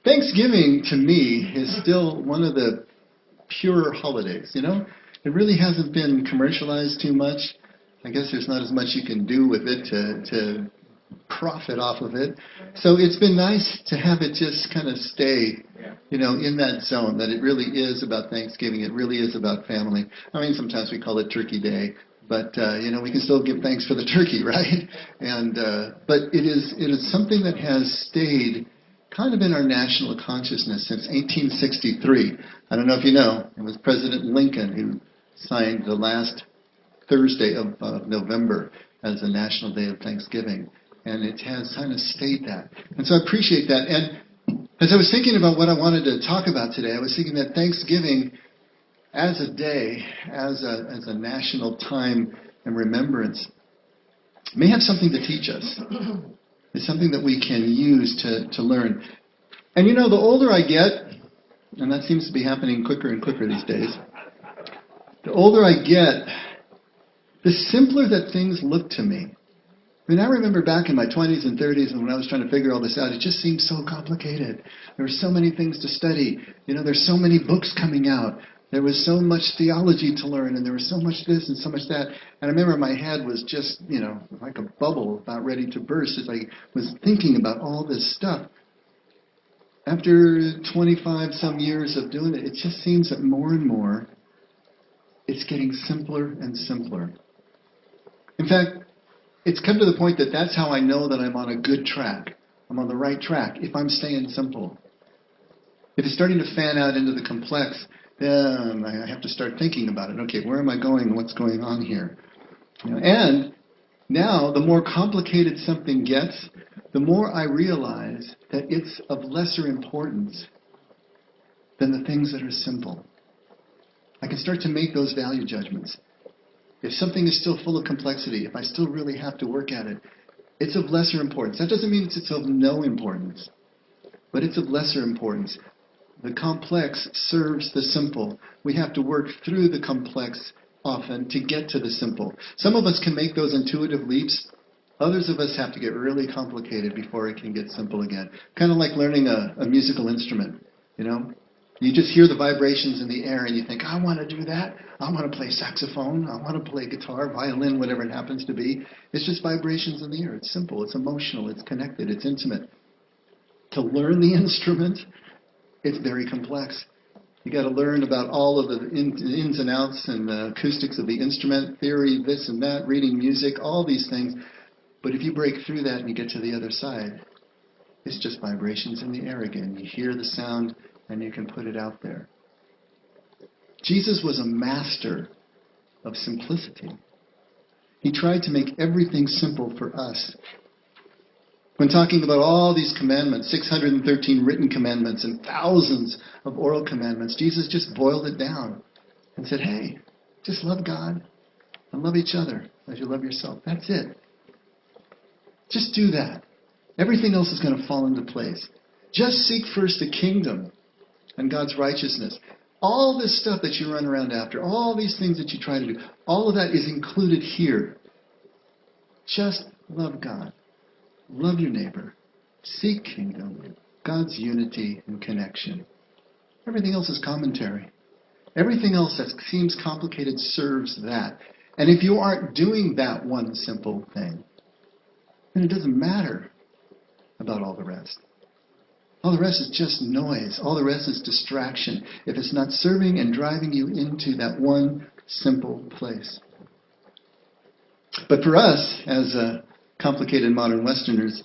Thanksgiving, to me, is still one of the purer holidays, you know? It really hasn't been commercialized too much. I guess there's not as much you can do with it to profit off of it. So it's been nice to have it just kind of stay, in that zone, that it really is about Thanksgiving. It really is about family. I mean, sometimes we call it Turkey Day, but, we can still give thanks for the turkey, right? But it is something that has stayed kind of in our national consciousness since 1863. I don't know if you know, it was President Lincoln who signed the last Thursday of November as a National Day of Thanksgiving. And it has kind of stayed that. And so I appreciate that. And as I was thinking about what I wanted to talk about today, I was thinking that Thanksgiving as a day, as a national time and remembrance, may have something to teach us. It's something that we can use to learn. And the older I get, and that seems to be happening quicker and quicker these days, the older I get, the simpler that things look to me. I mean, I remember back in my 20s and 30s, and when I was trying to figure all this out, it just seemed so complicated. There were so many things to study. There's so many books coming out. There was so much theology to learn, and there was so much this and so much that. And I remember my head was just, like a bubble about ready to burst as I was thinking about all this stuff. After 25 some years of doing it, it just seems that more and more, it's getting simpler and simpler. In fact, it's come to the point that that's how I know that I'm on a good track. I'm on the right track, if I'm staying simple. If it's starting to fan out into the complex, then I have to start thinking about it. Okay, where am I going? What's going on here? And now, the more complicated something gets, the more I realize that it's of lesser importance than the things that are simple. I can start to make those value judgments. If something is still full of complexity, if I still really have to work at it, it's of lesser importance. That doesn't mean it's of no importance, but it's of lesser importance. The complex serves the simple. We have to work through the complex often to get to the simple. Some of us can make those intuitive leaps. Others of us have to get really complicated before it can get simple again. Kind of like learning a musical instrument, You just hear the vibrations in the air and you think, I want to do that. I want to play saxophone. I want to play guitar, violin, whatever it happens to be. It's just vibrations in the air. It's simple. It's emotional. It's connected. It's intimate. To learn the instrument, it's very complex. You got to learn about all of the ins and outs and the acoustics of the instrument, theory, this and that, reading music, all these things. But if you break through that and you get to the other side, it's just vibrations in the air again. You hear the sound and you can put it out there. Jesus was a master of simplicity. He tried to make everything simple for us. When talking about all these commandments, 613 written commandments and thousands of oral commandments, Jesus just boiled it down and said, hey, just love God and love each other as you love yourself. That's it. Just do that. Everything else is going to fall into place. Just seek first the kingdom and God's righteousness. All this stuff that you run around after, all these things that you try to do, all of that is included here. Just love God. Love your neighbor. Seek kingdom, God's unity and connection. Everything else is commentary. Everything else that seems complicated serves that. And if you aren't doing that one simple thing, then it doesn't matter about all the rest. All the rest is just noise. All the rest is distraction if it's not serving and driving you into that one simple place. But for us, as complicated modern Westerners,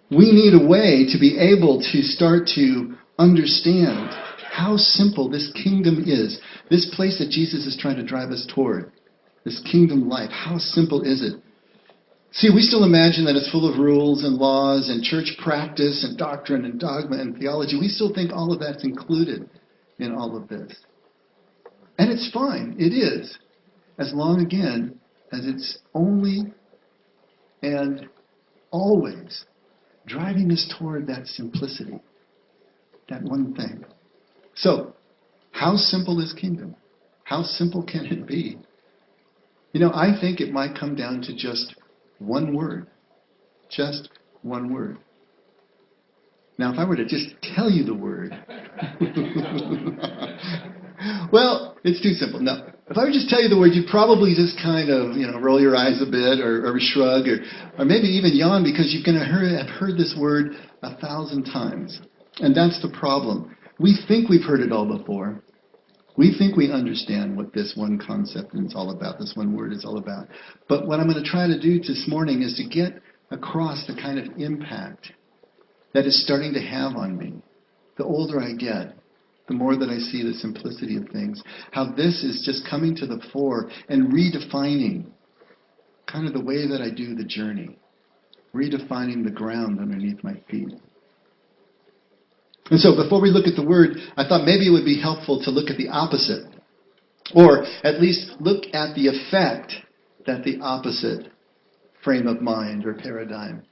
we need a way to be able to start to understand how simple this kingdom is. This place that Jesus is trying to drive us toward. This kingdom life. How simple is it? See, we still imagine that it's full of rules and laws and church practice and doctrine and dogma and theology. We still think all of that's included in all of this. And it's fine. It is. As long, again, as it's only and always driving us toward that simplicity. That one thing. So, how simple is kingdom? How simple can it be? I think it might come down to just one word. Just one word. Now, if I were to just tell you the word, well, it's too simple. No, if I would just tell you the word, you'd probably just kind of, roll your eyes a bit, or shrug, or maybe even yawn, because you're going to have heard this word 1,000 times. And that's the problem. We think we've heard it all before. We think we understand what this one concept is all about, this one word is all about. But what I'm going to try to do this morning is to get across the kind of impact that is starting to have on me. The older I get, the more that I see the simplicity of things. How this is just coming to the fore and redefining kind of the way that I do the journey. Redefining the ground underneath my feet. And so before we look at the word, I thought maybe it would be helpful to look at the opposite. Or at least look at the effect that the opposite frame of mind or paradigm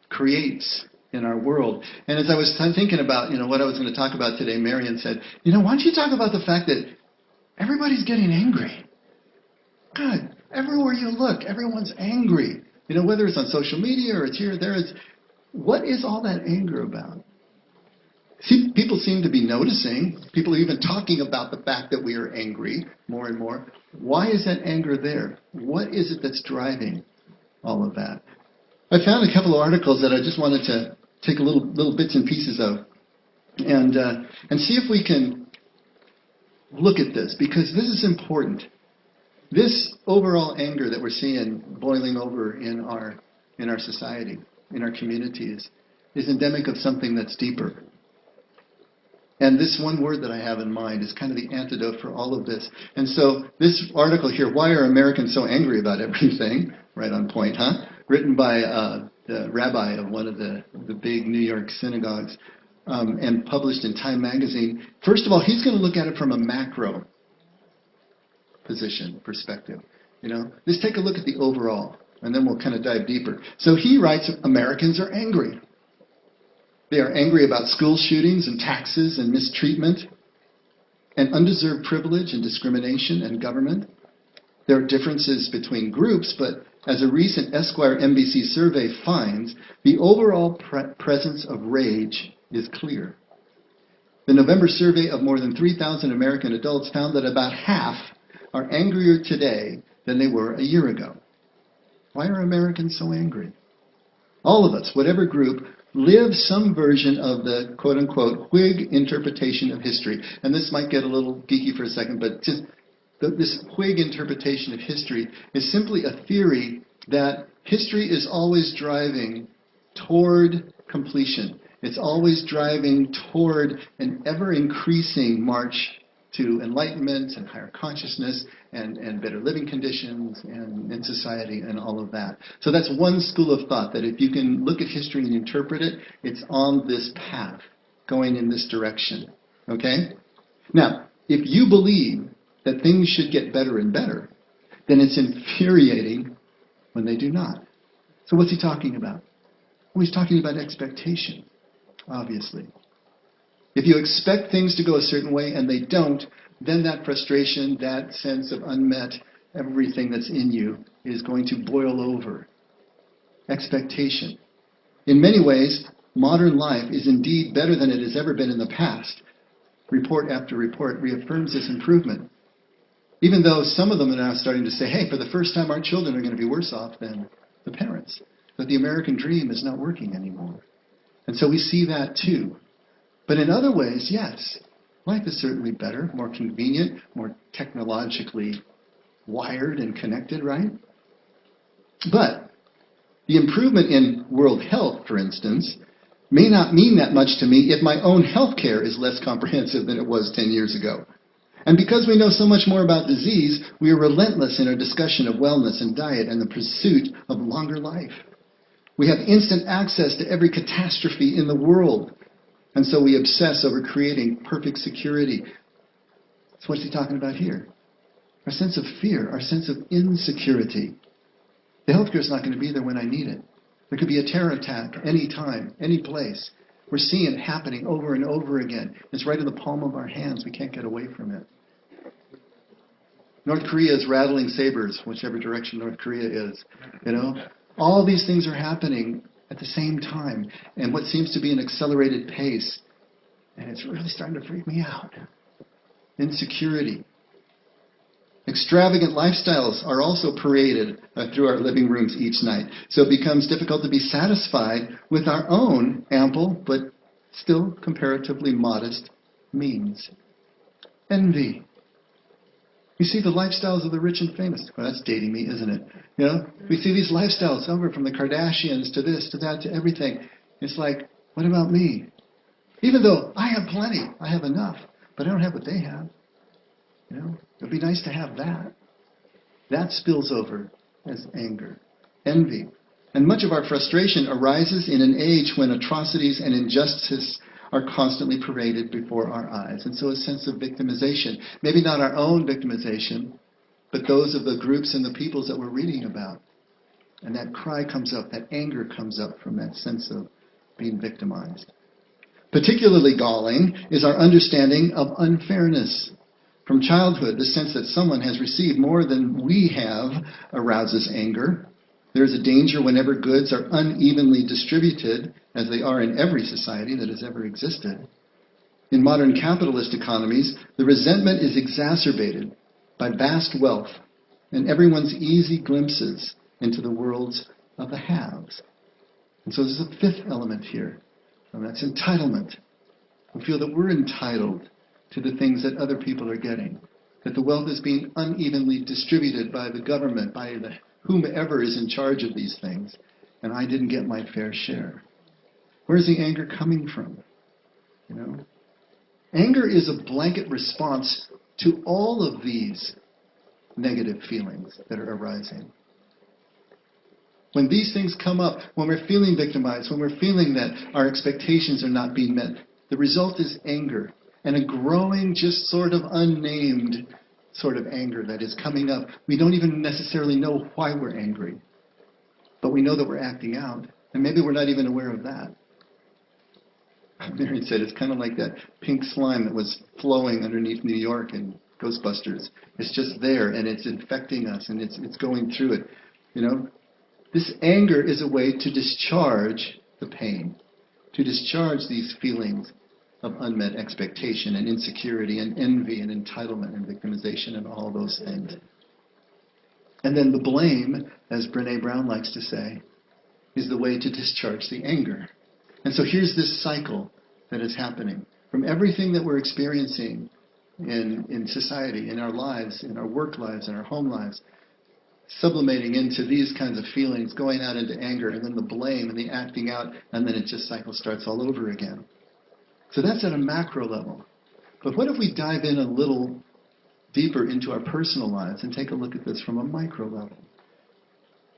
creates in our world. And as I was thinking about, what I was going to talk about today, Marion said, why don't you talk about the fact that everybody's getting angry? God, everywhere you look, everyone's angry. Whether it's on social media or it's here or there, what is all that anger about? See, people seem to be noticing. People are even talking about the fact that we are angry more and more. Why is that anger there? What is it that's driving all of that? I found a couple of articles that I just wanted to take a little bits and pieces of and see if we can look at this, because this is important. This overall anger that we're seeing boiling over in our society, in our communities, is endemic of something that's deeper. And this one word that I have in mind is kind of the antidote for all of this. And so this article here, Why Are Americans So Angry About Everything? Right on point, huh? Written by the rabbi of one of the big New York synagogues and published in Time magazine. First of all, he's going to look at it from a macro perspective. Let's take a look at the overall, and then we'll kind of dive deeper. So he writes, Americans are angry. They are angry about school shootings and taxes and mistreatment and undeserved privilege and discrimination and government. There are differences between groups, but as a recent Esquire NBC survey finds, the overall presence of rage is clear. The November survey of more than 3,000 American adults found that about half are angrier today than they were a year ago. Why are Americans so angry? All of us, whatever group, live some version of the quote-unquote Whig interpretation of history. And this might get a little geeky for a second, but just this Whig interpretation of history is simply a theory that history is always driving toward completion. It's always driving toward an ever-increasing march to enlightenment and higher consciousness and better living conditions and in society and all of that. So that's one school of thought, that if you can look at history and interpret it, it's on this path, going in this direction. Okay? Now, if you believe that things should get better and better, then it's infuriating when they do not. So what's he talking about? Well, he's talking about expectation, obviously. If you expect things to go a certain way and they don't, then that frustration, that sense of unmet everything that's in you is going to boil over. Expectation. In many ways, modern life is indeed better than it has ever been in the past. Report after report reaffirms this improvement. Even though some of them are now starting to say, hey, for the first time our children are going to be worse off than the parents. That the American dream is not working anymore. And so we see that too. But in other ways, yes, life is certainly better, more convenient, more technologically wired and connected, right? But the improvement in world health, for instance, may not mean that much to me if my own health care is less comprehensive than it was 10 years ago. And because we know so much more about disease, we are relentless in our discussion of wellness and diet and the pursuit of longer life. We have instant access to every catastrophe in the world. And so we obsess over creating perfect security. So what's he talking about here? Our sense of fear, our sense of insecurity. The healthcare is not going to be there when I need it. There could be a terror attack any time, any place. We're seeing it happening over and over again. It's right in the palm of our hands. We can't get away from it. North Korea is rattling sabers, whichever direction North Korea is. All these things are happening at the same time, and what seems to be an accelerated pace. And it's really starting to freak me out. Insecurity. Extravagant lifestyles are also paraded through our living rooms each night. So it becomes difficult to be satisfied with our own ample, but still comparatively modest means. Envy. We see the lifestyles of the rich and famous. Well, that's dating me, isn't it? You know, we see these lifestyles over from the Kardashians to this, to that, to everything. It's like, what about me? Even though I have plenty, I have enough, but I don't have what they have. You know, it'd be nice to have that. That spills over as anger, envy. And much of our frustration arises in an age when atrocities and injustice are constantly paraded before our eyes. And so a sense of victimization, maybe not our own victimization, but those of the groups and the peoples that we're reading about. And that cry comes up, that anger comes up from that sense of being victimized. Particularly galling is our understanding of unfairness. From childhood, the sense that someone has received more than we have arouses anger. There is a danger whenever goods are unevenly distributed, as they are in every society that has ever existed. In modern capitalist economies, the resentment is exacerbated by vast wealth and everyone's easy glimpses into the worlds of the haves. And so there's a fifth element here, and that's entitlement. We feel that we're entitled to the things that other people are getting, that the wealth is being unevenly distributed by the government, by the whomever is in charge of these things, and I didn't get my fair share. Where's the anger coming from? You know? Anger is a blanket response to all of these negative feelings that are arising. When these things come up, when we're feeling victimized, when we're feeling that our expectations are not being met, the result is anger. And a growing, just sort of unnamed sort of anger that is coming up. We don't even necessarily know why we're angry. But we know that we're acting out. And maybe we're not even aware of that. Mary said it's kind of like that pink slime that was flowing underneath New York in Ghostbusters. It's just there, and it's infecting us, and it's going through it. You know, this anger is a way to discharge the pain, to discharge these feelings of unmet expectation and insecurity and envy and entitlement and victimization and all those things. And then the blame, as Brené Brown likes to say, is the way to discharge the anger. And so here's this cycle that is happening. From everything that we're experiencing in society, in our lives, in our work lives, in our home lives, sublimating into these kinds of feelings, going out into anger, and then the blame and the acting out, and then it just cycle starts all over again. So that's at a macro level. But what if we dive in a little deeper into our personal lives and take a look at this from a micro level?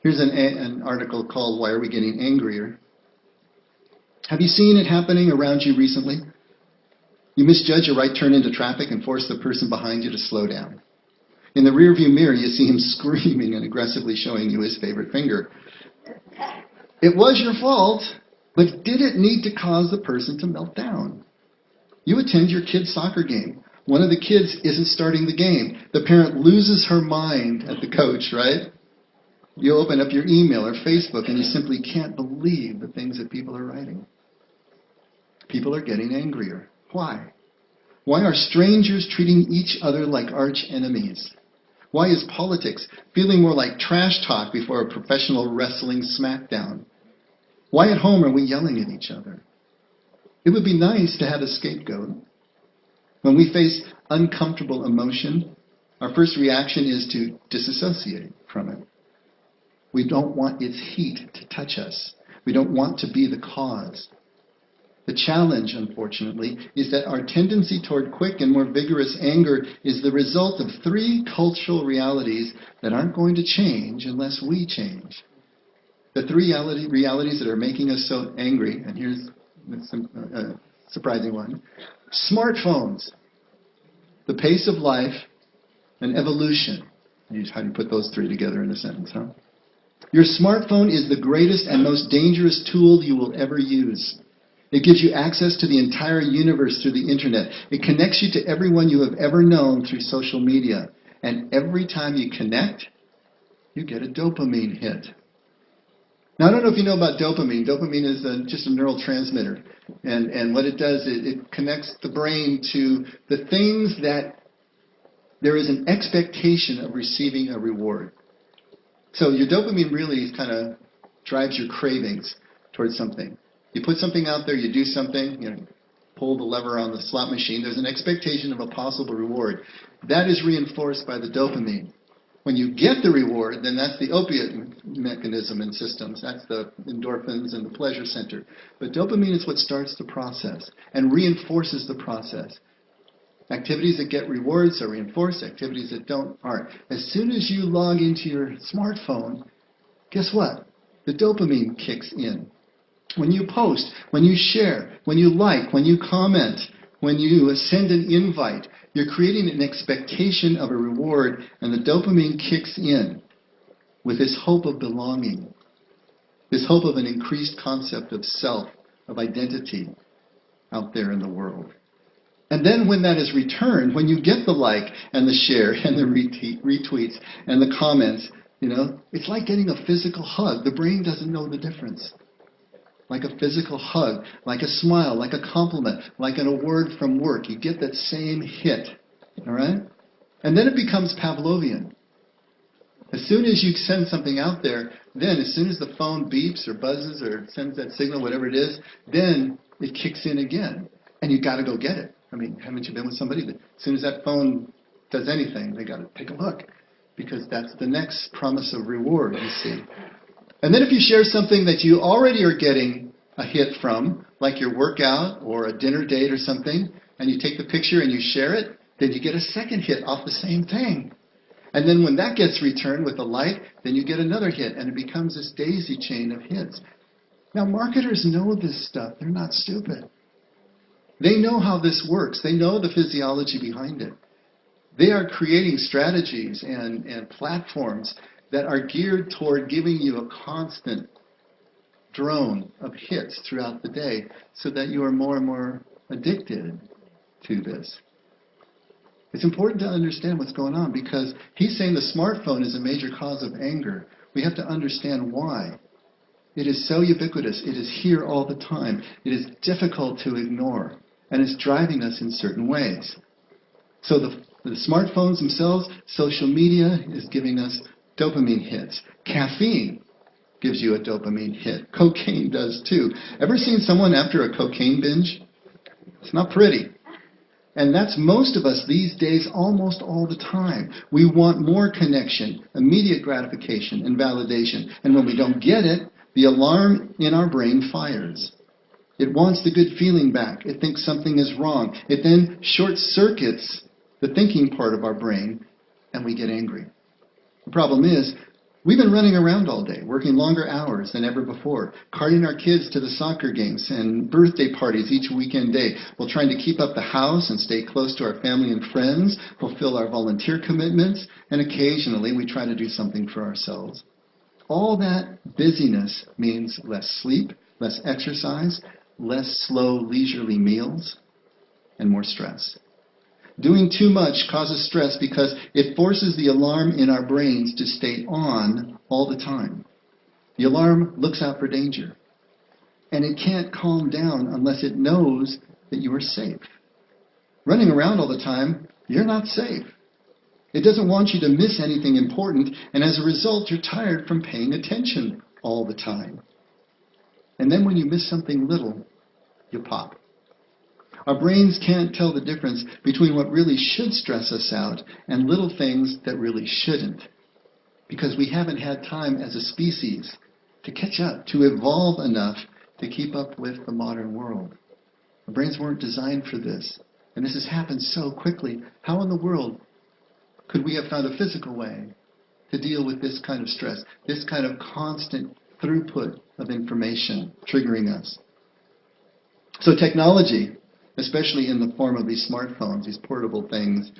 Here's an article called Why Are We Getting Angrier? Have you seen it happening around you recently? You misjudge a right turn into traffic and force the person behind you to slow down. In the rearview mirror, you see him screaming and aggressively showing you his favorite finger. It was your fault, but did it need to cause the person to melt down? You attend your kid's soccer game. One of the kids isn't starting the game. The parent loses her mind at the coach, right? You open up your email or Facebook and you simply can't believe the things that people are writing. People are getting angrier. Why? Why are strangers treating each other like arch enemies? Why is politics feeling more like trash talk before a professional wrestling smackdown? Why at home are we yelling at each other? It would be nice to have a scapegoat. When we face uncomfortable emotion, our first reaction is to disassociate from it. We don't want its heat to touch us. We don't want to be the cause. The challenge, unfortunately, is that our tendency toward quick and more vigorous anger is the result of three cultural realities that aren't going to change unless we change. The three realities that are making us so angry, and here's a surprising one: smartphones, the pace of life, and evolution. How do you put those three together in a sentence, huh? Your smartphone is the greatest and most dangerous tool you will ever use. It gives you access to the entire universe through the internet. It connects you to everyone you have ever known through social media. And every time you connect, you get a dopamine hit. Now, I don't know if you know about dopamine. Dopamine is just a neurotransmitter. And what it does, it connects the brain to the things that there is an expectation of receiving a reward. So your dopamine really kind of drives your cravings towards something. You put something out there, you do something, pull the lever on the slot machine, there's an expectation of a possible reward. That is reinforced by the dopamine. When you get the reward, then that's the opiate mechanism and systems. That's the endorphins and the pleasure center. But dopamine is what starts the process and reinforces the process. Activities that get rewards are reinforced, activities that don't aren't. As soon as you log into your smartphone, guess what? The dopamine kicks in. When you post, when you share, when you like, when you comment, when you send an invite, you're creating an expectation of a reward, and the dopamine kicks in with this hope of belonging, this hope of an increased concept of self, of identity out there in the world. And then when that is returned, when you get the like and the share and the retweets and the comments, it's like getting a physical hug. The brain doesn't know the difference. Like a physical hug, like a smile, like a compliment, like an award from work. You get that same hit, all right? And then it becomes Pavlovian. As soon as you send something out there, then as soon as the phone beeps or buzzes or sends that signal, whatever it is, then it kicks in again. And you've got to go get it. I mean, haven't you been with somebody that as soon as that phone does anything, they got to take a look? Because that's the next promise of reward, you see. And then if you share something that you already are getting a hit from, like your workout or a dinner date or something, and you take the picture and you share it, then you get a second hit off the same thing. And then when that gets returned with a like, then you get another hit, and it becomes this daisy chain of hits. Now, marketers know this stuff. They're not stupid. They know how this works. They know the physiology behind it. They are creating strategies and platforms that are geared toward giving you a constant drone of hits throughout the day so that you are more and more addicted to this. It's important to understand what's going on because he's saying the smartphone is a major cause of anger. We have to understand why. It is so ubiquitous. It is here all the time. It is difficult to ignore. And it's driving us in certain ways. So the smartphones themselves, social media is giving us dopamine hits. Caffeine gives you a dopamine hit. Cocaine does too. Ever seen someone after a cocaine binge? It's not pretty. And that's most of us these days almost all the time. We want more connection, immediate gratification, and validation. And when we don't get it, the alarm in our brain fires. It wants the good feeling back. It thinks something is wrong. It then short-circuits the thinking part of our brain, and we get angry. The problem is, we've been running around all day, working longer hours than ever before, carting our kids to the soccer games and birthday parties each weekend day, while trying to keep up the house and stay close to our family and friends, fulfill our volunteer commitments, and occasionally we try to do something for ourselves. All that busyness means less sleep, less exercise, less slow, leisurely meals, and more stress. Doing too much causes stress because it forces the alarm in our brains to stay on all the time. The alarm looks out for danger. And it can't calm down unless it knows that you are safe. Running around all the time, you're not safe. It doesn't want you to miss anything important, and as a result, you're tired from paying attention all the time. And then when you miss something little, you pop. Our brains can't tell the difference between what really should stress us out and little things that really shouldn't. Because we haven't had time as a species to catch up, to evolve enough to keep up with the modern world. Our brains weren't designed for this. And this has happened so quickly. How in the world could we have found a physical way to deal with this kind of stress, this kind of constant throughput of information triggering us? So technology, especially in the form of these smartphones, these portable things,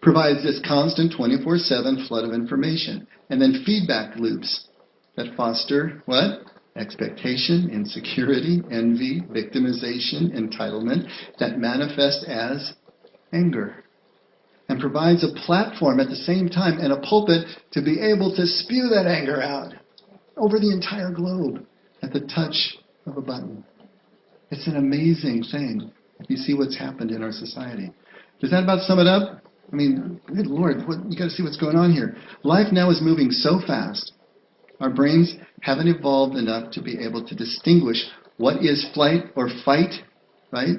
provides this constant 24/7 flood of information. And then feedback loops that foster what? Expectation, insecurity, envy, victimization, entitlement, that manifest as anger. And provides a platform at the same time and a pulpit to be able to spew that anger out over the entire globe. at the touch of a button. It's an amazing thing if you see what's happened in our society. Does that about sum it up? I mean, good Lord, you got to see what's going on here. Life now is moving so fast. Our brains haven't evolved enough to be able to distinguish what is flight or fight, right?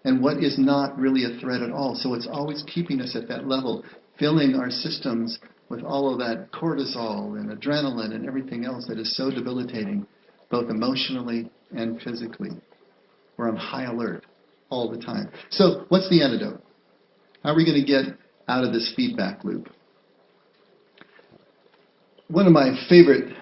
And what is not really a threat at all. So it's always keeping us at that level, filling our systems with all of that cortisol and adrenaline and everything else that is so debilitating, both emotionally and physically. We're on high alert all the time. So what's the antidote? How are we going to get out of this feedback loop? One of my favorite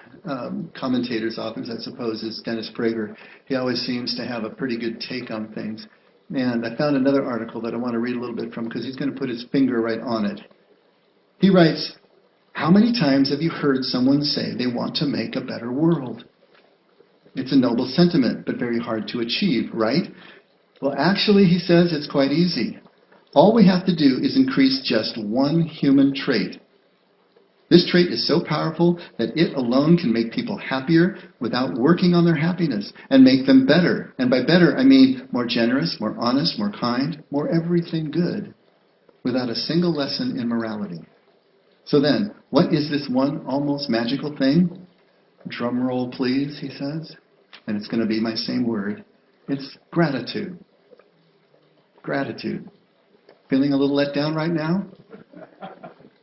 commentators, authors, I suppose, is Dennis Prager. He always seems to have a pretty good take on things. And I found another article that I want to read a little bit from because he's going to put his finger right on it. He writes, "How many times have you heard someone say they want to make a better world? It's a noble sentiment, but very hard to achieve, right? Well, actually, he says, it's quite easy. All we have to do is increase just one human trait. This trait is so powerful that it alone can make people happier without working on their happiness and make them better. And by better, I mean more generous, more honest, more kind, more everything good, without a single lesson in morality. So then, what is this one almost magical thing? Drum roll, please, he says. And it's going to be my same word. It's gratitude. Gratitude. Feeling a little let down right now?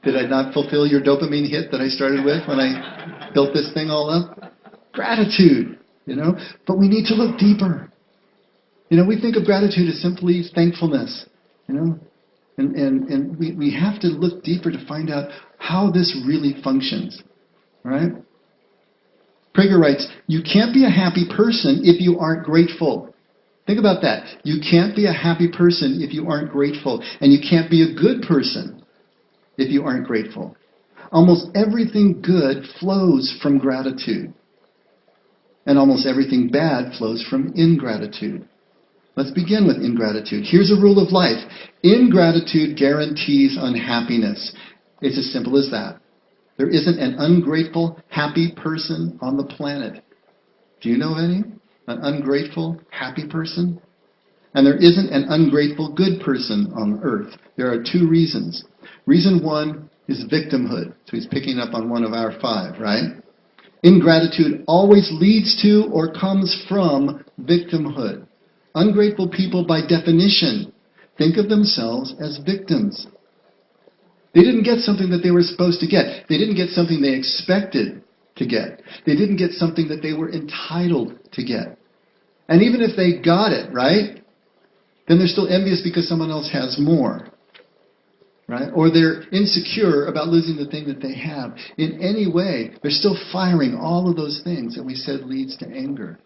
Did I not fulfill your dopamine hit that I started with when I built this thing all up? Gratitude, But we need to look deeper. We think of gratitude as simply thankfulness, And we have to look deeper to find out how this really functions, right? Prager writes, "You can't be a happy person if you aren't grateful." Think about that. You can't be a happy person if you aren't grateful. And you can't be a good person if you aren't grateful. Almost everything good flows from gratitude. And almost everything bad flows from ingratitude. Let's begin with ingratitude. Here's a rule of life. Ingratitude guarantees unhappiness. It's as simple as that. There isn't an ungrateful, happy person on the planet. Do you know of any? An ungrateful, happy person? And there isn't an ungrateful, good person on earth. There are two reasons. Reason one is victimhood. So he's picking up on one of our five, right? Ingratitude always leads to or comes from victimhood. Ungrateful people, by definition, think of themselves as victims. They didn't get something that they were supposed to get. They didn't get something they expected to get. They didn't get something that they were entitled to get. And even if they got it, right, then they're still envious because someone else has more. Right? Or they're insecure about losing the thing that they have. In any way, they're still firing all of those things that we said leads to anger.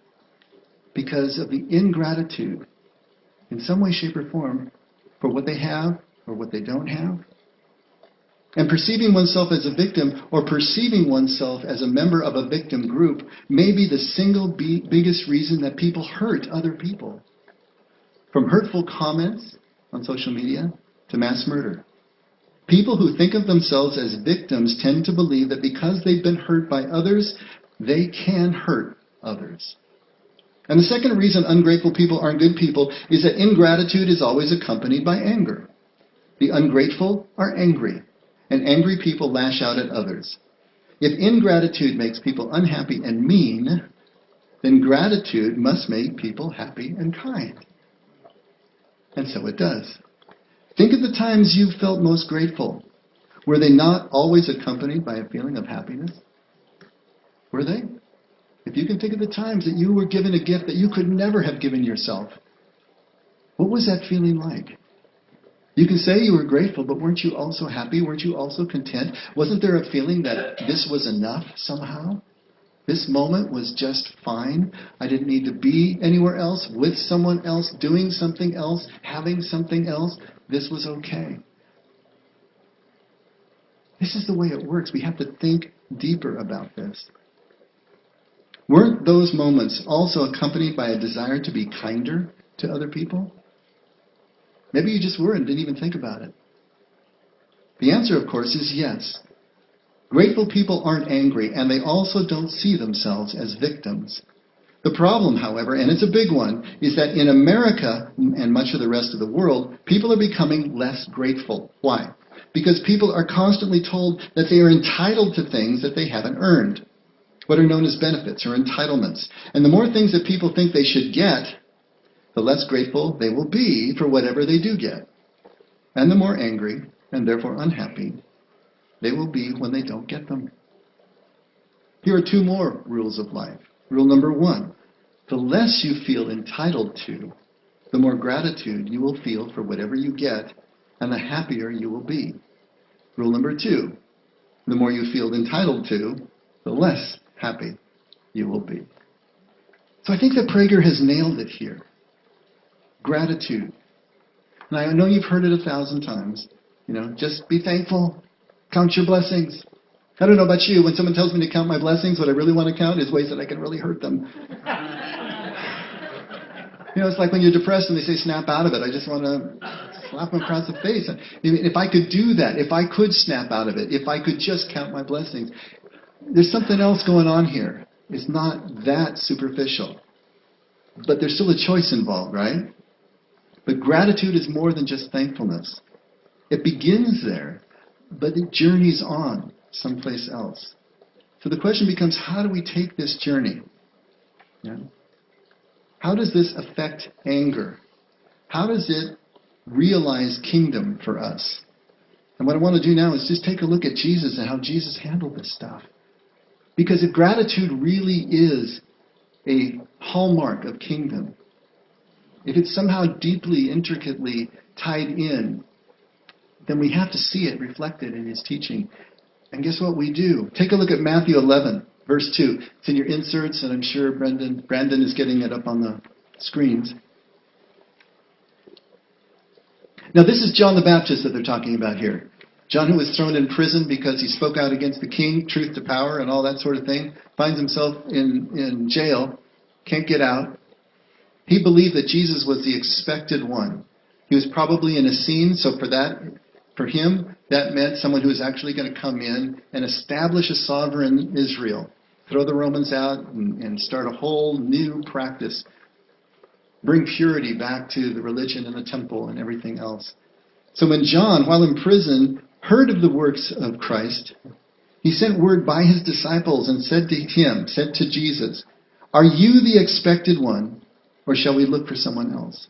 Because of the ingratitude, in some way, shape, or form, for what they have or what they don't have. And perceiving oneself as a victim or perceiving oneself as a member of a victim group may be the single biggest reason that people hurt other people. From hurtful comments on social media to mass murder. People who think of themselves as victims tend to believe that because they've been hurt by others, they can hurt others. And the second reason ungrateful people aren't good people is that ingratitude is always accompanied by anger. The ungrateful are angry, and angry people lash out at others. If ingratitude makes people unhappy and mean, then gratitude must make people happy and kind. And so it does. Think of the times you felt most grateful. Were they not always accompanied by a feeling of happiness? Were they? If you can think of the times that you were given a gift that you could never have given yourself, what was that feeling like? You can say you were grateful, but weren't you also happy? Weren't you also content? Wasn't there a feeling that this was enough somehow? This moment was just fine. I didn't need to be anywhere else, with someone else, doing something else, having something else. This was okay. This is the way it works. We have to think deeper about this. Weren't those moments also accompanied by a desire to be kinder to other people? Maybe you just were and didn't even think about it. The answer, of course, is yes. Grateful people aren't angry, and they also don't see themselves as victims. The problem, however, and it's a big one, is that in America and much of the rest of the world, people are becoming less grateful. Why? Because people are constantly told that they are entitled to things that they haven't earned. What are known as benefits or entitlements. And the more things that people think they should get, the less grateful they will be for whatever they do get. And the more angry, and therefore unhappy, they will be when they don't get them. Here are two more rules of life. Rule number 1, the less you feel entitled to, the more gratitude you will feel for whatever you get, and the happier you will be. Rule number 2, the more you feel entitled to, the less happy you will be. So I think that Prager has nailed it here. Gratitude. And I know you've heard it 1,000 times. Just be thankful. Count your blessings. I don't know about you. When someone tells me to count my blessings, what I really want to count is ways that I can really hurt them. It's like when you're depressed and they say snap out of it. I just want to slap them across the face. If I could do that, if I could snap out of it, if I could just count my blessings, there's something else going on here. It's not that superficial. But there's still a choice involved, right? But gratitude is more than just thankfulness. It begins there, but it journeys on someplace else. So the question becomes, how do we take this journey? How does this affect anger? How does it realize kingdom for us? And what I want to do now is just take a look at Jesus and how Jesus handled this stuff. Because if gratitude really is a hallmark of kingdom, if it's somehow deeply, intricately tied in, then we have to see it reflected in his teaching. And guess what we do? Take a look at Matthew 11, verse 2. It's in your inserts, and I'm sure Brandon is getting it up on the screens. Now this is John the Baptist that they're talking about here. John, who was thrown in prison because he spoke out against the king, truth to power, and all that sort of thing, finds himself in jail, can't get out. He believed that Jesus was the expected one. He was probably in a scene, so for him, that meant someone who was actually going to come in and establish a sovereign Israel, throw the Romans out and start a whole new practice, bring purity back to the religion and the temple and everything else. So when John, while in prison, heard of the works of Christ, he sent word by his disciples and said to Jesus, "Are you the expected one, or shall we look for someone else?"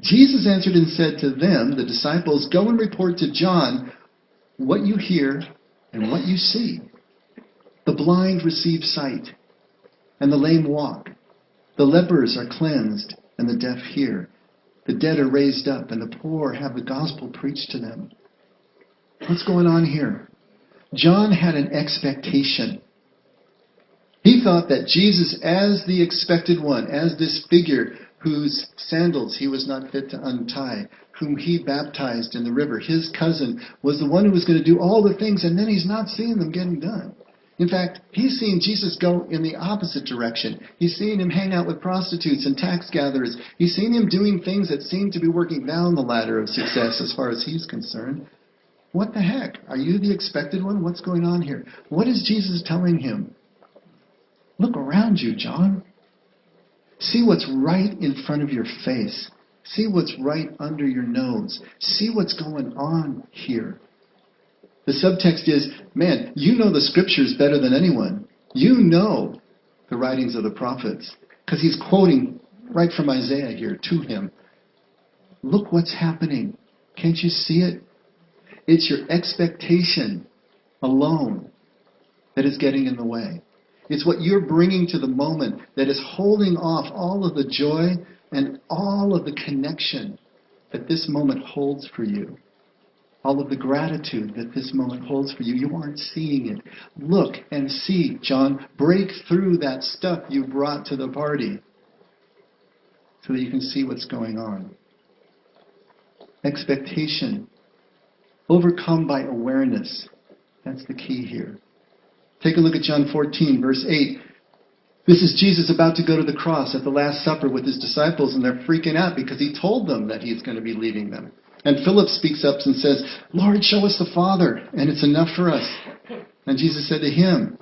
Jesus answered and said to them, the disciples, "Go and report to John what you hear and what you see. The blind receive sight, and the lame walk. The lepers are cleansed, and the deaf hear. The dead are raised up, and the poor have the gospel preached to them." What's going on here? John had an expectation. He thought that Jesus, as the expected one, as this figure whose sandals he was not fit to untie, whom he baptized in the river, his cousin, was the one who was going to do all the things, and then he's not seeing them getting done. In fact, he's seeing Jesus go in the opposite direction. He's seeing him hang out with prostitutes and tax gatherers. He's seeing him doing things that seem to be working down the ladder of success as far as he's concerned. What the heck? Are you the expected one? What's going on here? What is Jesus telling him? Look around you, John. See what's right in front of your face. See what's right under your nose. See what's going on here. The subtext is, man, you know the scriptures better than anyone. You know the writings of the prophets. Because he's quoting right from Isaiah here to him. Look what's happening. Can't you see it? It's your expectation alone that is getting in the way. It's what you're bringing to the moment that is holding off all of the joy and all of the connection that this moment holds for you. All of the gratitude that this moment holds for you. You aren't seeing it. Look and see, John. Break through that stuff you brought to the party so that you can see what's going on. Expectation. Overcome by awareness. That's the key here. Take a look at John 14, verse 8. This is Jesus about to go to the cross at the Last Supper with his disciples, and they're freaking out because he told them that he's going to be leaving them. And Philip speaks up and says, "Lord, show us the Father, and it's enough for us." And Jesus said to him,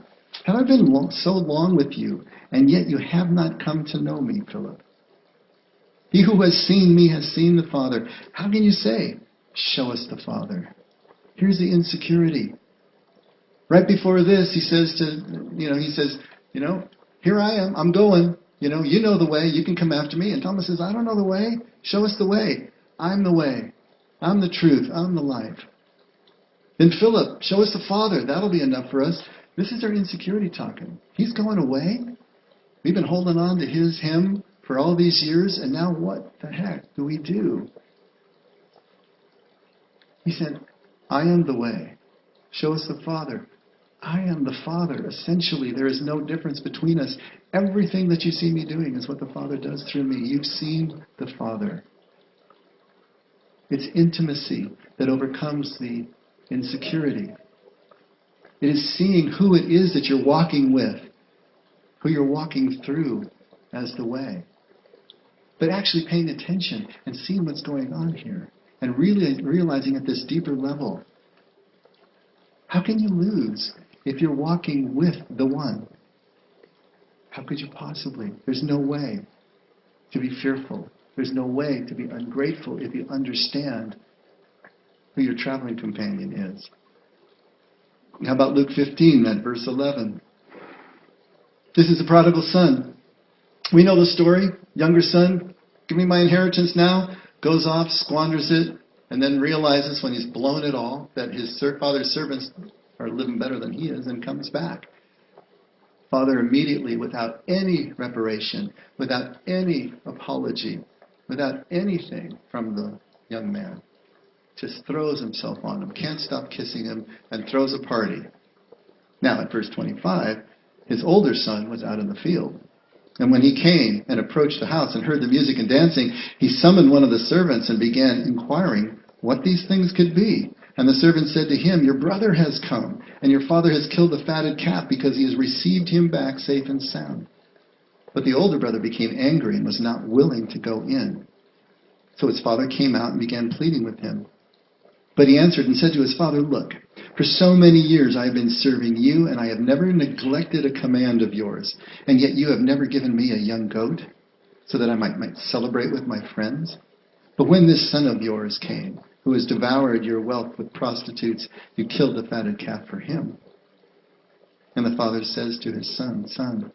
Have I been so long with you, and yet you have not come to know me, Philip? He who has seen me has seen the Father. How can you say, show us the Father? Here's the insecurity. Right before this, he says, here I am, I'm going. You know the way, you can come after me. And Thomas says, I don't know the way. Show us the way. I'm the way. I'm the truth. I'm the life. Then Philip, show us the Father. That'll be enough for us. This is our insecurity talking. He's going away. We've been holding on to him for all these years, and now what the heck do we do? He said, I am the way. Show us the Father. I am the Father. Essentially, there is no difference between us. Everything that you see me doing is what the Father does through me. You've seen the Father. It's intimacy that overcomes the insecurity. It is seeing who it is that you're walking with, who you're walking through as the way. But actually paying attention and seeing what's going on here and really realizing at this deeper level, how can you lose if you're walking with the one? How could you possibly? There's no way to be fearful. There's no way to be ungrateful if you understand who your traveling companion is. How about Luke 15, that verse 11? This is the prodigal son. We know the story. Younger son, give me my inheritance now. Goes off, squanders it, and then realizes when he's blown it all that his father's servants are living better than he is, and comes back. Father immediately, without any reparation, without any apology, without anything from the young man, just throws himself on him, can't stop kissing him, and throws a party. Now, at verse 25, his older son was out in the field. And when he came and approached the house and heard the music and dancing, he summoned one of the servants and began inquiring what these things could be. And the servant said to him, your brother has come, and your father has killed the fatted calf because he has received him back safe and sound. But the older brother became angry and was not willing to go in. So his father came out and began pleading with him. But he answered and said to his father, look, for so many years I have been serving you, and I have never neglected a command of yours. And yet you have never given me a young goat, so that I might celebrate with my friends. But when this son of yours came, who has devoured your wealth with prostitutes, you killed the fatted calf for him. And the father says to his son, son,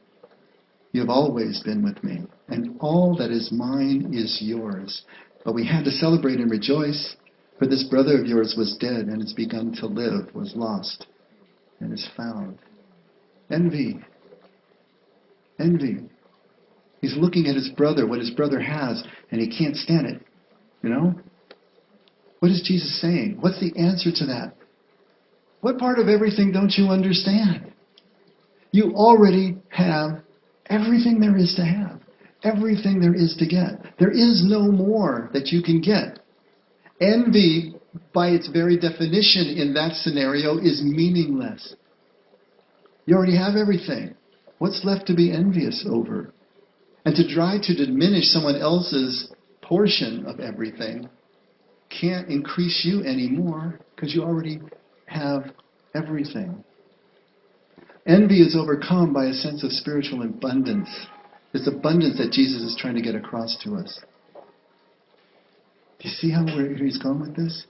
you have always been with me, and all that is mine is yours. But we had to celebrate and rejoice, for this brother of yours was dead and has begun to live, was lost and is found. Envy. Envy. He's looking at his brother, what his brother has, and he can't stand it. What is Jesus saying? What's the answer to that? What part of everything don't you understand? You already have everything there is to have. Everything there is to get. There is no more that you can get. Envy, by its very definition in that scenario, is meaningless. You already have everything. What's left to be envious over? And to try to diminish someone else's portion of everything can't increase you anymore because you already have everything. Envy is overcome by a sense of spiritual abundance. This abundance that Jesus is trying to get across to us. Do you see where he's going with this?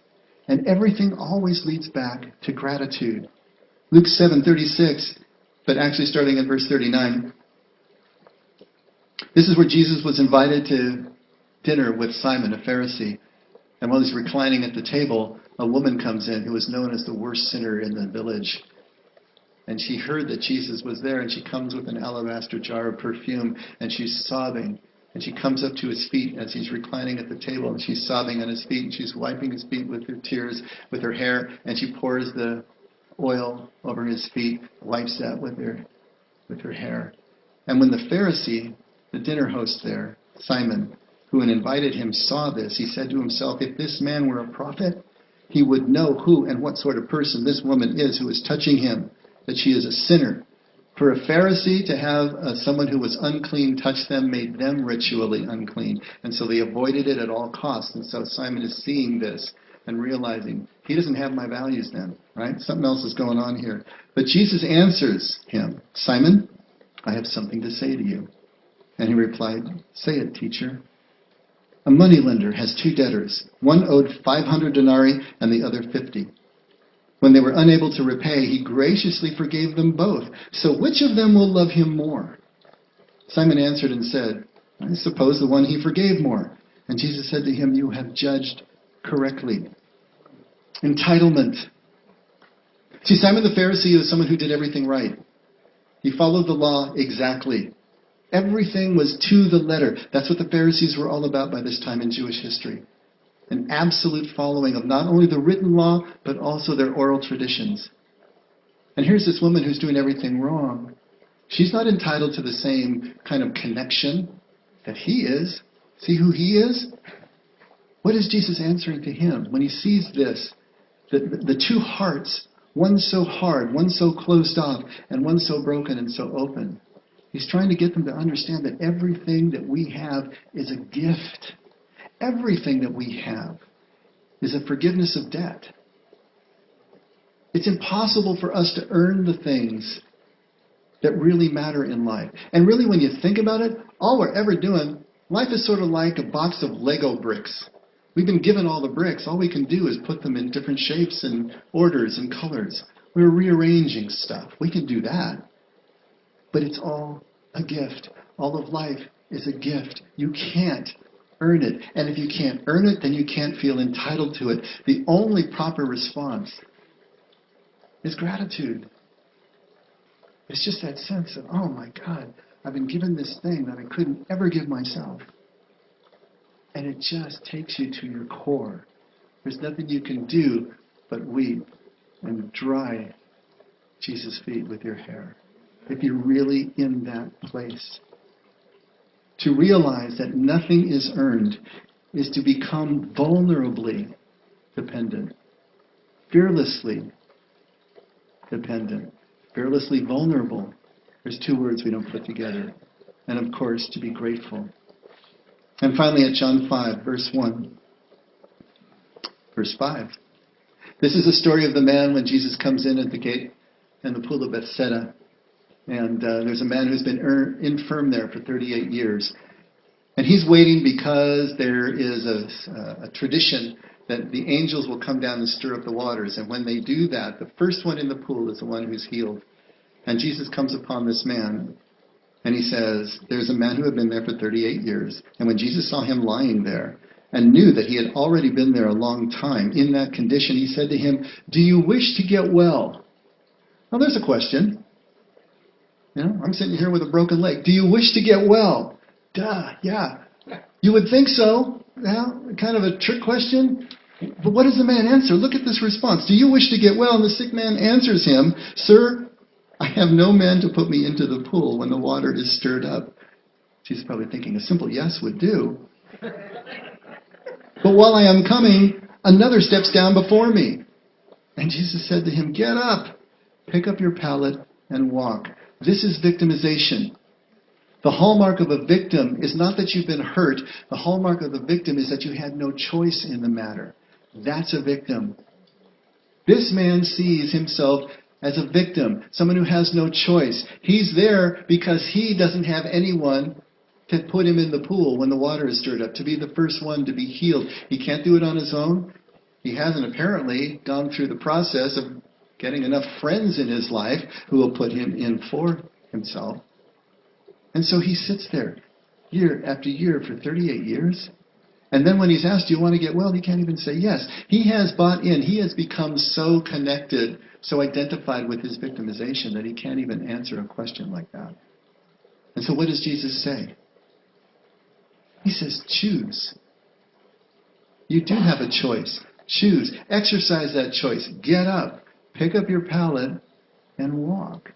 And everything always leads back to gratitude. Luke 7:36, but actually starting at verse 39. This is where Jesus was invited to dinner with Simon, a Pharisee. And while he's reclining at the table, a woman comes in who was known as the worst sinner in the village. And she heard that Jesus was there, and she comes with an alabaster jar of perfume, and she's sobbing. And she comes up to his feet as he's reclining at the table, and she's sobbing on his feet, and she's wiping his feet with her tears, with her hair, and she pours the oil over his feet, wipes that with her hair. And when the Pharisee, the dinner host there, Simon, who had invited him, saw this, he said to himself, if this man were a prophet, he would know who and what sort of person this woman is who is touching him, that she is a sinner. For a Pharisee to have someone who was unclean touch them made them ritually unclean. And so they avoided it at all costs. And so Simon is seeing this and realizing He doesn't have my values then, right? Something else is going on here. But Jesus answers him, Simon, I have something to say to you. And he replied, say it, teacher. A moneylender has 2 debtors. One owed 500 denarii and the other 50. When they were unable to repay, he graciously forgave them both. So which of them will love him more? Simon answered and said, I suppose the one he forgave more. And Jesus said to him, you have judged correctly. Entitlement. See, Simon the Pharisee is someone who did everything right. He followed the law exactly. Everything was to the letter. That's what the Pharisees were all about by this time in Jewish history. An absolute following of not only the written law, but also their oral traditions. And here's this woman who's doing everything wrong. She's not entitled to the same kind of connection that he is. See who he is? What is Jesus answering to him when he sees this? The 2 hearts, one so hard, one so closed off, and one so broken and so open. He's trying to get them to understand that everything that we have is a gift. Everything that we have is a forgiveness of debt. It's impossible for us to earn the things that really matter in life. And really, when you think about it, all we're ever doing, life is sort of like a box of Lego bricks. We've been given all the bricks. All we can do is put them in different shapes and orders and colors. We're rearranging stuff. We can do that. But it's all a gift. All of life is a gift. You can't earn it. And if you can't earn it, then you can't feel entitled to it. The only proper response is gratitude. It's just that sense of, oh my God, I've been given this thing that I couldn't ever give myself. And it just takes you to your core. There's nothing you can do but weep and dry Jesus' feet with your hair. If you're really in that place. To realize that nothing is earned is to become vulnerably dependent. Fearlessly dependent. Fearlessly vulnerable. There's 2 words we don't put together. And of course, to be grateful. And finally at John 5, verse 1. Verse 5. This is the story of the man when Jesus comes in at the gate in the pool of Bethesda. And there's a man who's been infirm there for 38 years. And he's waiting because there is a tradition that the angels will come down and stir up the waters. And when they do that, the first one in the pool is the one who's healed. And Jesus comes upon this man. And he says, there's a man who had been there for 38 years. And when Jesus saw him lying there and knew that he had already been there a long time in that condition, he said to him, do you wish to get well? Now there's a question. I'm sitting here with a broken leg. Do you wish to get well? Duh, yeah. You would think so. Yeah, kind of a trick question. But what does the man answer? Look at this response. Do you wish to get well? And the sick man answers him, Sir, I have no man to put me into the pool when the water is stirred up. Jesus probably thinking a simple yes would do. But while I am coming, another steps down before me. And Jesus said to him, get up, pick up your pallet and walk. This is victimization. The hallmark of a victim is not that you've been hurt. The hallmark of the victim is that you had no choice in the matter. That's a victim. This man sees himself as a victim, someone who has no choice. He's there because he doesn't have anyone to put him in the pool when the water is stirred up, to be the first one to be healed. He can't do it on his own. He hasn't apparently gone through the process of getting enough friends in his life who will put him in for himself. And so he sits there year after year for 38 years. And then when he's asked, do you want to get well? He can't even say yes. He has bought in. He has become so connected, so identified with his victimization that he can't even answer a question like that. And so what does Jesus say? He says, choose. You do have a choice. Choose. Exercise that choice. Get up. Pick up your pallet and walk.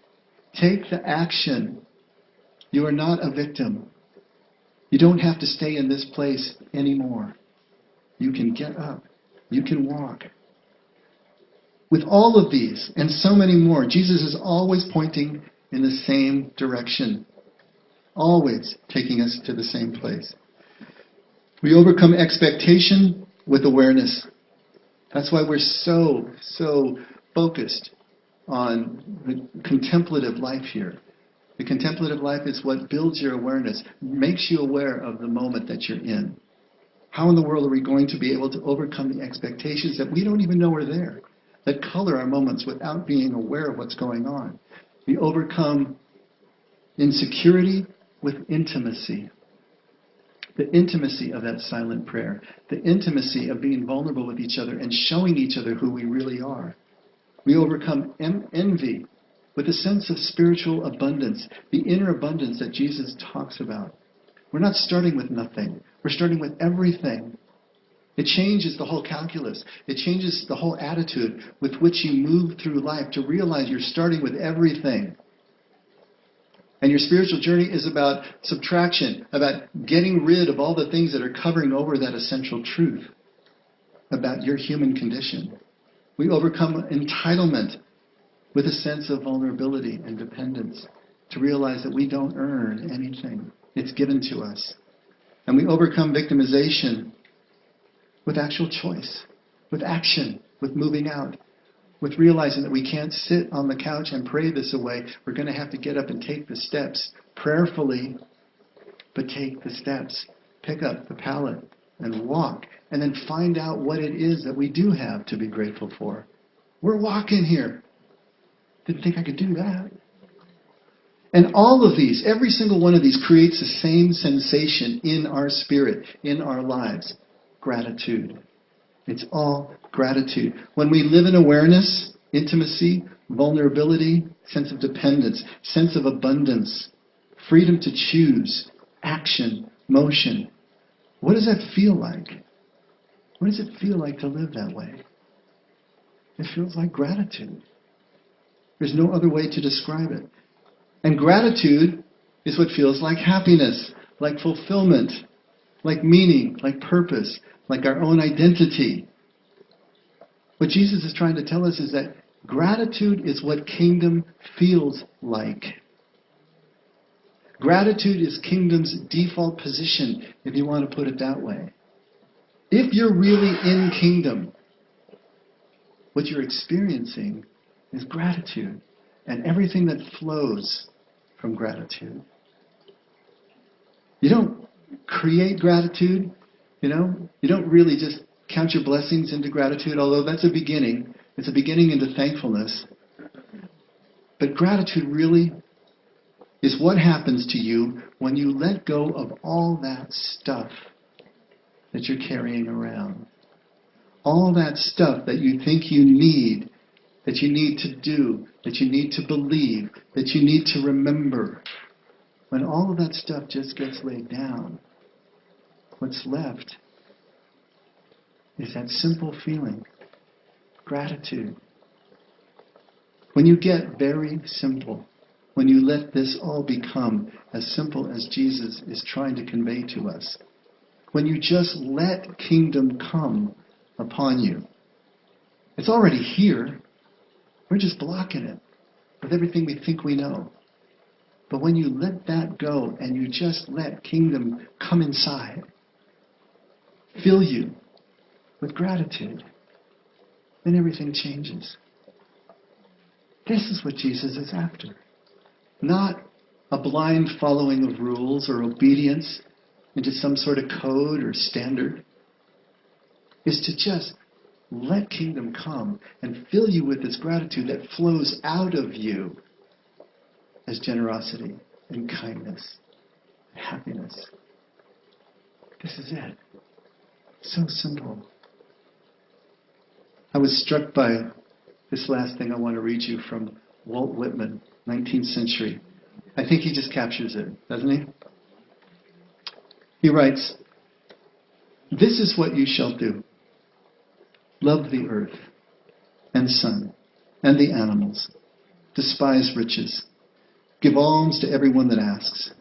Take the action. You are not a victim. You don't have to stay in this place anymore. You can get up. You can walk. With all of these and so many more, Jesus is always pointing in the same direction. Always taking us to the same place. We overcome expectation with awareness. That's why we're so focused on the contemplative life here. The contemplative life is what builds your awareness, makes you aware of the moment that you're in. How in the world are we going to be able to overcome the expectations that we don't even know are there, that color our moments without being aware of what's going on? We overcome insecurity with intimacy. The intimacy of that silent prayer. The intimacy of being vulnerable with each other and showing each other who we really are. We overcome envy with a sense of spiritual abundance, the inner abundance that Jesus talks about. We're not starting with nothing. We're starting with everything. It changes the whole calculus. It changes the whole attitude with which you move through life to realize you're starting with everything. And your spiritual journey is about subtraction, about getting rid of all the things that are covering over that essential truth about your human condition. We overcome entitlement with a sense of vulnerability and dependence to realize that we don't earn anything. It's given to us. And we overcome victimization with actual choice, with action, with moving out, with realizing that we can't sit on the couch and pray this away. We're going to have to get up and take the steps prayerfully, but take the steps. Pick up the pallet and walk, and then find out what it is that we do have to be grateful for. We're walking here. Didn't think I could do that. And all of these, every single one of these creates the same sensation in our spirit, in our lives. Gratitude. It's all gratitude. When we live in awareness, intimacy, vulnerability, sense of dependence, sense of abundance, freedom to choose, action, motion, what does that feel like? What does it feel like to live that way? It feels like gratitude. There's no other way to describe it. And gratitude is what feels like happiness, like fulfillment, like meaning, like purpose, like our own identity. What Jesus is trying to tell us is that gratitude is what kingdom feels like. Gratitude is kingdom's default position, if you want to put it that way. If you're really in kingdom, what you're experiencing is gratitude and everything that flows from gratitude. You don't create gratitude, you don't really just count your blessings into gratitude, although that's a beginning. It's a beginning into thankfulness. But gratitude really is what happens to you when you let go of all that stuff that you're carrying around. All that stuff that you think you need, that you need to do, that you need to believe, that you need to remember. When all of that stuff just gets laid down, what's left is that simple feeling, gratitude. When you get very simple, when you let this all become as simple as Jesus is trying to convey to us, when you just let kingdom come upon you, it's already here. We're just blocking it with everything we think we know. But when you let that go and you just let kingdom come inside, fill you with gratitude, then everything changes. This is what Jesus is after. Not a blind following of rules or obedience into some sort of code or standard. Is to just let kingdom come and fill you with this gratitude that flows out of you as generosity and kindness and happiness. This is it. So simple. I was struck by this last thing I want to read you from Walt Whitman, 19th century. I think he just captures it, doesn't he? He writes, "This is what you shall do. Love the earth and sun and the animals. Despise riches. Give alms to everyone that asks.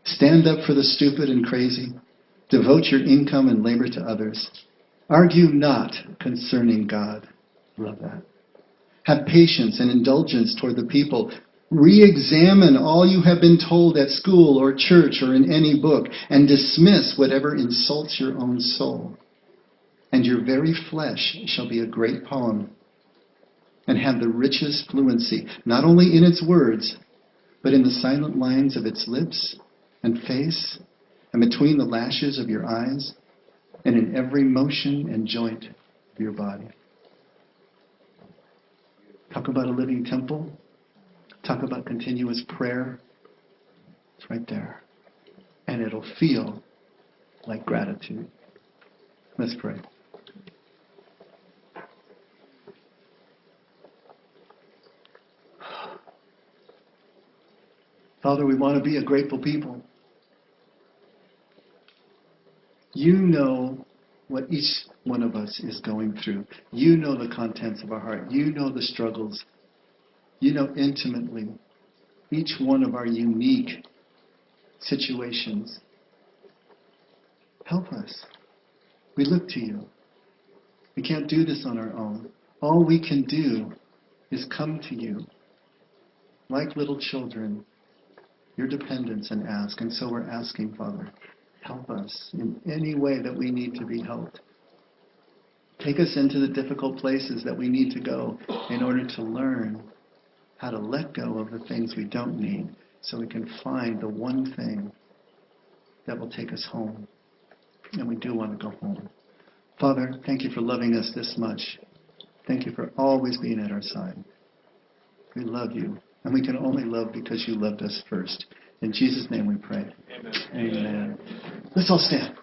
Stand up for the stupid and crazy. Devote your income and labor to others. Argue not concerning God." Love that. "Have patience and indulgence toward the people. Re-examine all you have been told at school or church or in any book, and dismiss whatever insults your own soul. And your very flesh shall be a great poem, and have the richest fluency, not only in its words, but in the silent lines of its lips and face, and between the lashes of your eyes, and in every motion and joint of your body. Talk about a living temple. Talk about continuous prayer. It's right there. And it'll feel like gratitude. Let's pray. Father, we want to be a grateful people. You know what each one of us is going through. You know the contents of our heart. You know the struggles. You know intimately each one of our unique situations. Help us. We look to you. We can't do this on our own. All we can do is come to you like little children, your dependents, and ask. And so we're asking, Father, help us in any way that we need to be helped. Take us into the difficult places that we need to go in order to learn how to let go of the things we don't need so we can find the one thing that will take us home. And we do want to go home. Father, thank you for loving us this much. Thank you for always being at our side. We love you. And we can only love because you loved us first. In Jesus' name we pray. Amen. Amen. Let's all stand.